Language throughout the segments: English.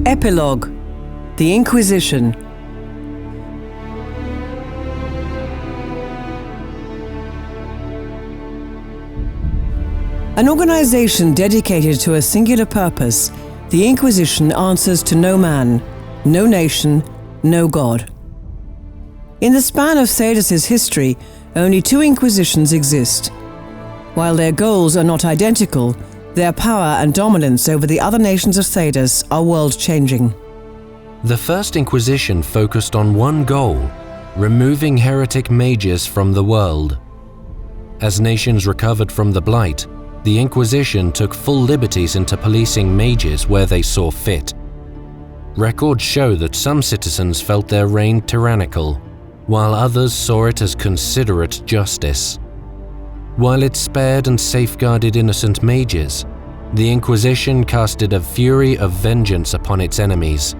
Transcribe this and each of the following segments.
Epilogue: The Inquisition. An organization dedicated to a singular purpose, the Inquisition answers to no man, no nation, no god. In the span of Thedas' history, only 2 Inquisitions exist. While their goals are not identical, their power and dominance over the other nations of Thedas are world-changing. The First Inquisition focused on one goal: removing heretic mages from the world. As nations recovered from the Blight, the Inquisition took full liberties into policing mages where they saw fit. Records show that some citizens felt their reign tyrannical, while others saw it as considerate justice. While it spared and safeguarded innocent mages, the Inquisition casted a fury of vengeance upon its enemies.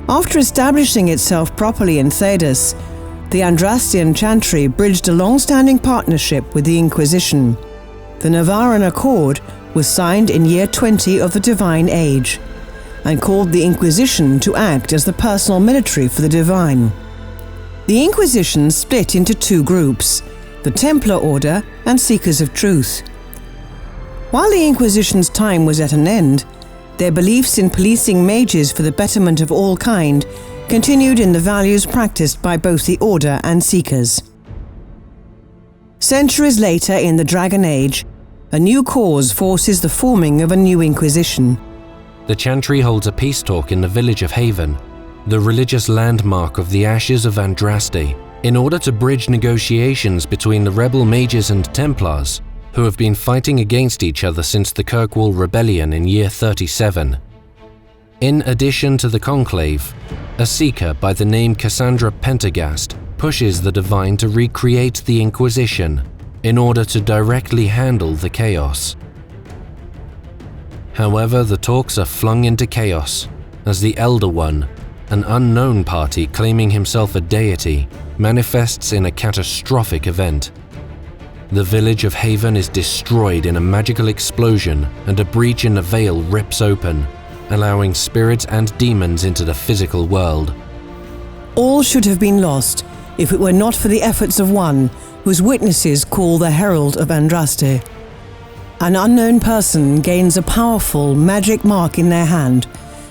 After establishing itself properly in Thedas, the Andrastian Chantry bridged a long-standing partnership with the Inquisition. The Navaran Accord was signed in year 20 of the Divine Age, and called the Inquisition to act as the personal military for the Divine. The Inquisition split into 2 groups: the Templar Order and Seekers of Truth. While the Inquisition's time was at an end, their beliefs in policing mages for the betterment of all kind continued in the values practiced by both the Order and Seekers. Centuries later in the Dragon Age, a new cause forces the forming of a new Inquisition. The Chantry holds a peace talk in the village of Haven, the religious landmark of the Ashes of Andraste, in order to bridge negotiations between the rebel mages and Templars, who have been fighting against each other since the Kirkwall Rebellion in year 37. In addition to the Conclave, a seeker by the name Cassandra Pentagast pushes the Divine to recreate the Inquisition in order to directly handle the chaos. However, the talks are flung into chaos as the Elder One, an unknown party claiming himself a deity, manifests in a catastrophic event. The village of Haven is destroyed in a magical explosion, and a breach in the veil rips open, allowing spirits and demons into the physical world. All should have been lost if it were not for the efforts of one whose witnesses call the Herald of Andraste. An unknown person gains a powerful magic mark in their hand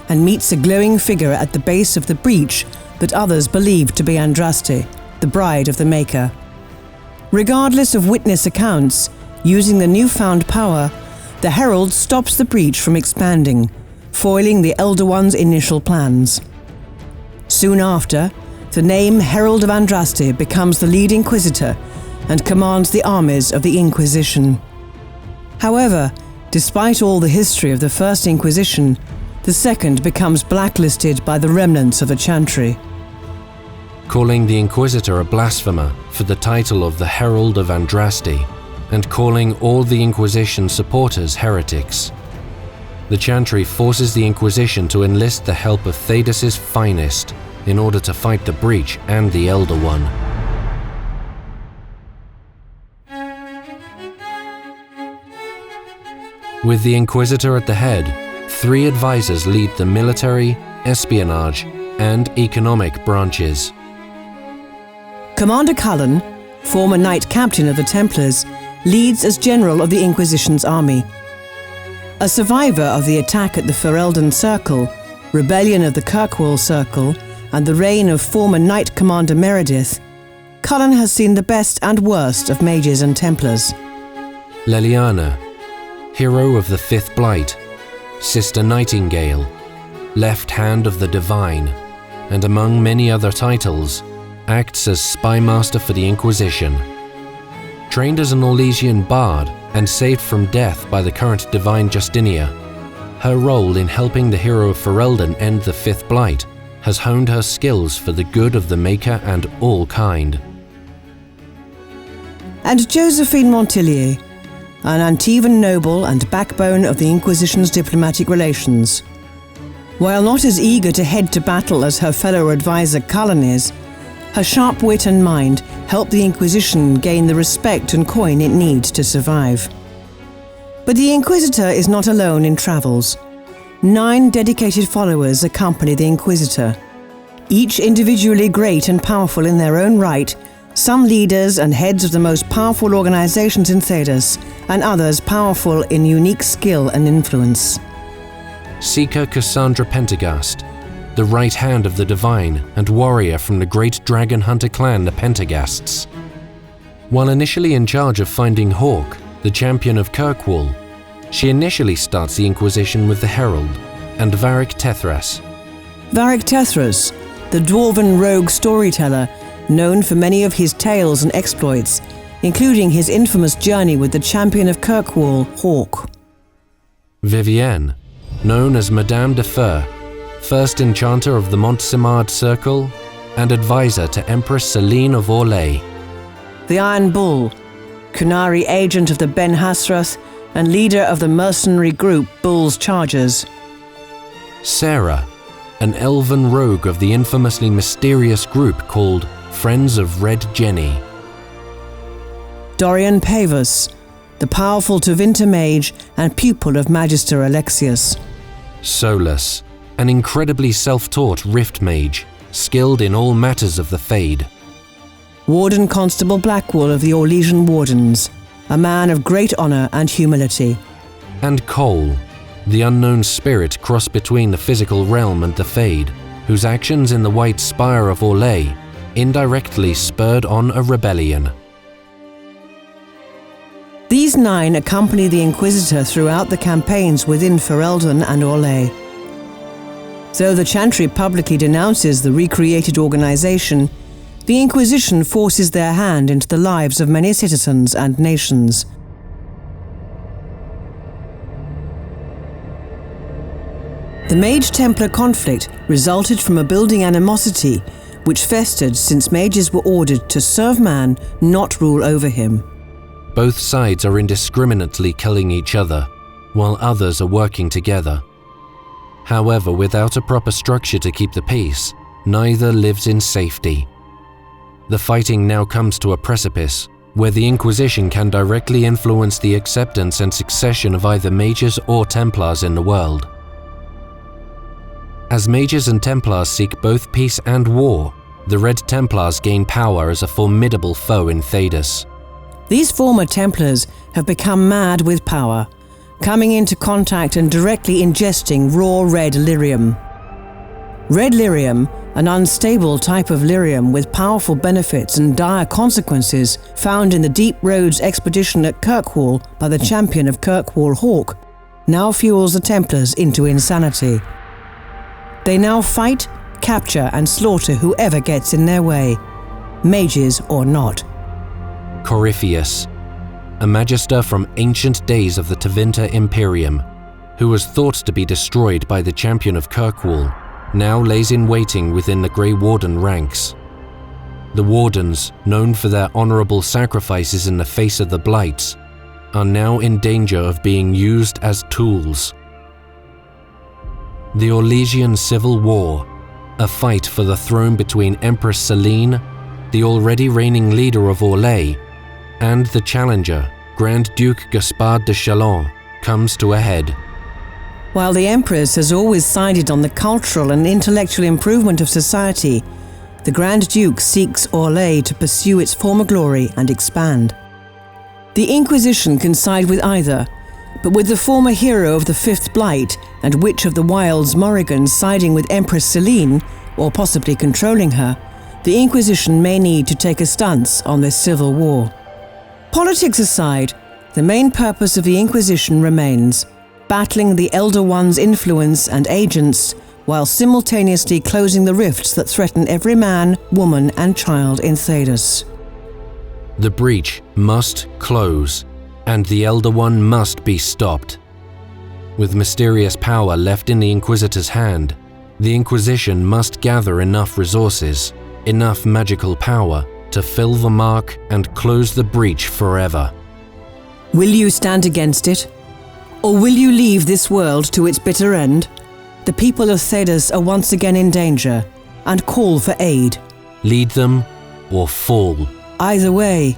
and meets a glowing figure at the base of the breach that others believe to be Andraste, the bride of the Maker. Regardless of witness accounts, using the newfound power, the Herald stops the breach from expanding, foiling the Elder One's initial plans. Soon after, the name Herald of Andraste becomes the lead Inquisitor and commands the armies of the Inquisition. However, despite all the history of the First Inquisition, the Second becomes blacklisted by the remnants of the Chantry. Calling the Inquisitor a blasphemer for the title of the Herald of Andraste, and calling all the Inquisition supporters heretics. The Chantry forces the Inquisition to enlist the help of Thedas' finest in order to fight the Breach and the Elder One. With the Inquisitor at the head, 3 advisors lead the military, espionage, and economic branches. Commander Cullen, former Knight Captain of the Templars, leads as General of the Inquisition's army. A survivor of the attack at the Ferelden Circle, rebellion of the Kirkwall Circle, and the reign of former Knight Commander Meredith, Cullen has seen the best and worst of mages and Templars. Leliana, hero of the 5th Blight, Sister Nightingale, left hand of the Divine, and among many other titles, acts as spy master for the Inquisition. Trained as an Orlesian bard and saved from death by the current Divine Justinia, her role in helping the hero of Ferelden end the 5th Blight has honed her skills for the good of the Maker and all kind. And Josephine Montillier, an Antivan noble and backbone of the Inquisition's diplomatic relations. While not as eager to head to battle as her fellow advisor Cullen is, her sharp wit and mind help the Inquisition gain the respect and coin it needs to survive. But the Inquisitor is not alone in travels. 9 dedicated followers accompany the Inquisitor, each individually great and powerful in their own right, some leaders and heads of the most powerful organizations in Thedas, and others powerful in unique skill and influence. Seeker Cassandra Pentagast, the right hand of the Divine and warrior from the great dragon hunter clan, the Pentagasts. While initially in charge of finding Hawk, the champion of Kirkwall, she initially starts the Inquisition with the Herald and Varric Tethras. Varric Tethras, the dwarven rogue storyteller, known for many of his tales and exploits, including his infamous journey with the champion of Kirkwall, Hawk. Vivienne, known as Madame de Fer, first enchanter of the Montsimard Circle and advisor to Empress Celine of Orlais. The Iron Bull, Kunari agent of the Ben Hasrath and leader of the mercenary group Bull's Chargers. Sarah, an elven rogue of the infamously mysterious group called Friends of Red Jenny. Dorian Pavus, the powerful Tevinter mage and pupil of Magister Alexius. Solus, an incredibly self-taught rift mage, skilled in all matters of the Fade. Warden Constable Blackwool of the Orlesian Wardens, a man of great honor and humility. And Cole, the unknown spirit crossed between the physical realm and the Fade, whose actions in the White Spire of Orlais indirectly spurred on a rebellion. These 9 accompany the Inquisitor throughout the campaigns within Ferelden and Orlais. Though the Chantry publicly denounces the recreated organization, the Inquisition forces their hand into the lives of many citizens and nations. The Mage-Templar conflict resulted from a building animosity which festered since mages were ordered to serve man, not rule over him. Both sides are indiscriminately killing each other, while others are working together. However, without a proper structure to keep the peace, neither lives in safety. The fighting now comes to a precipice, where the Inquisition can directly influence the acceptance and succession of either mages or Templars in the world. As mages and Templars seek both peace and war, the Red Templars gain power as a formidable foe in Thedas. These former Templars have become mad with power, coming into contact and directly ingesting raw red lyrium. Red lyrium, an unstable type of lyrium with powerful benefits and dire consequences found in the Deep Roads expedition at Kirkwall by the champion of Kirkwall, Hawk, now fuels the Templars into insanity. They now fight, capture and slaughter whoever gets in their way, mages or not. Corypheus, a magister from ancient days of the Tevinter Imperium, who was thought to be destroyed by the champion of Kirkwall, now lays in waiting within the Grey Warden ranks. The Wardens, known for their honorable sacrifices in the face of the Blights, are now in danger of being used as tools. The Orlesian Civil War, a fight for the throne between Empress Celine, the already reigning leader of Orlais, and the challenger, Grand Duke Gaspard de Chalon, comes to a head. While the Empress has always sided on the cultural and intellectual improvement of society, the Grand Duke seeks Orlais to pursue its former glory and expand. The Inquisition can side with either, but with the former hero of the Fifth Blight and Witch of the Wilds Morrigan siding with Empress Celine, or possibly controlling her, the Inquisition may need to take a stance on this civil war. Politics aside, the main purpose of the Inquisition remains battling the Elder One's influence and agents while simultaneously closing the rifts that threaten every man, woman and child in Thedas. The breach must close, and the Elder One must be stopped. With mysterious power left in the Inquisitor's hand, the Inquisition must gather enough resources, enough magical power, to fill the mark and close the breach forever. Will you stand against it? Or will you leave this world to its bitter end? The people of Thedas are once again in danger and call for aid. Lead them or fall. Either way,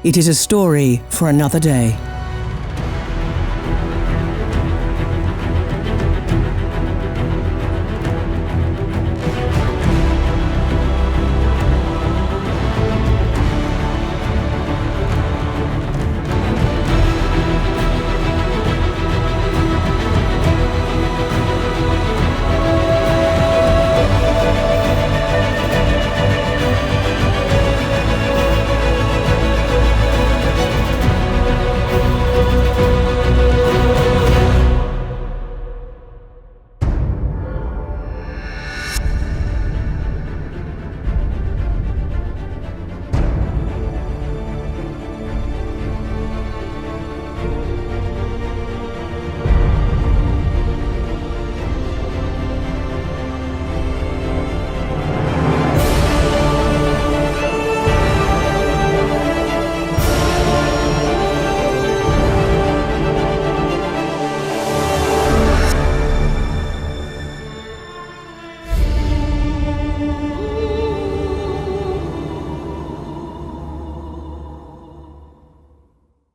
it is a story for another day.